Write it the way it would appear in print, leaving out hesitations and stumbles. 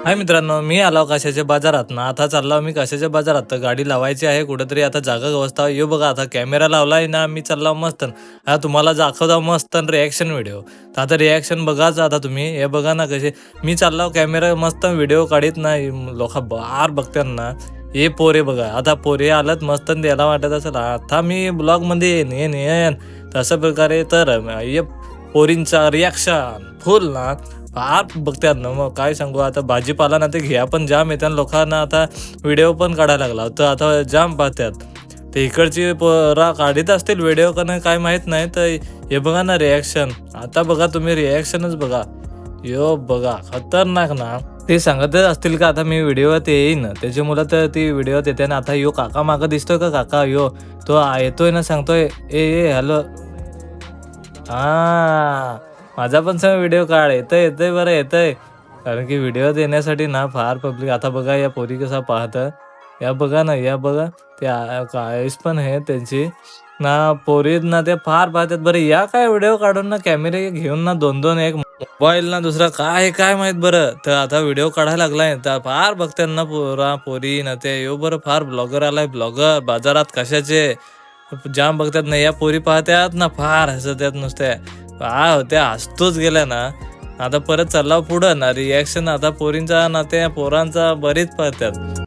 हाय मित्रांनो, मी आलो कशाच्या बाजारात ना. आता चाललो मी कशाच्या बाजारात. तर गाडी लावायची आहे कुठेतरी. आता जागा व्यवस्था यो बघा, आता कॅमेरा लावलाय ना, मी चाललो मस्त. आता तुम्हाला दाखवता मस्त रिॲक्शन व्हिडिओ. तर आता रिॲक्शन बघाच आता तुम्ही. हे बघा ना कसे मी चाललो कॅमेरा मस्त व्हिडिओ काढीत ना, लोक बार बघतात ना. हे पोरे बघा, आता पोरे आलत मस्त द्यायला वाटत असेल आता मी ब्लॉगमध्ये येईन तशा प्रकारे. तर हे पोरींचा रिॲक्शन फुल ना फार बघतात ना. मग काय सांगू, आता भाजीपाला ना ते घ्या पण जाम येतात लोकांना. आता व्हिडिओ पण काढायला लागला तर आता जाम पाहतात. ते इकडची पोरा काढीत असतील व्हिडिओ का नाही काय माहीत नाही. तर हे बघा ना रिॲक्शन. आता बघा तुम्ही रिॲक्शनच बघा. यो बघा खतरनाक ना. ते सांगतच असतील का आता मी व्हिडिओत येईन त्याची मुलं, तर ती व्हिडिओत येते ना. आता यो काका मागं दिसतोय का, काका यो तो येतोय ना, सांगतोय ए ए हॅलो. हां, माझा पण व्हिडिओ काढ. येतंय बरं येतंय. कारण की व्हिडिओ देण्यासाठी ना फार पब्लिक. आता बघा या पोरी कसा पाहतं. या बघा ना, या बघा. ते आईस पण आहे त्यांची ना. पोरीत ना ते फार पाहतात. बरं या काय व्हिडिओ काढून ना कॅमेरे घेऊन ना 2-2 एक मोबाईल ना दुसरा काय आहे काय माहीत बरं. तर आता व्हिडिओ काढायला लागलाय. तर फार बघतात ना पोरा पोरी ना ते. यो बरं फार ब्लॉगर आलाय, ब्लॉगर बाजारात कशाचे. जाम बघतात ना या पोरी पाहत्यात ना, फार हसत्यात नुसत्या. काय होत्या हसतोच गेल्या ना. आता परत चालला पुढं ना रिॲक्शन आता पोरींचा ना त्या पोरांचा बरीच पाहत्यात.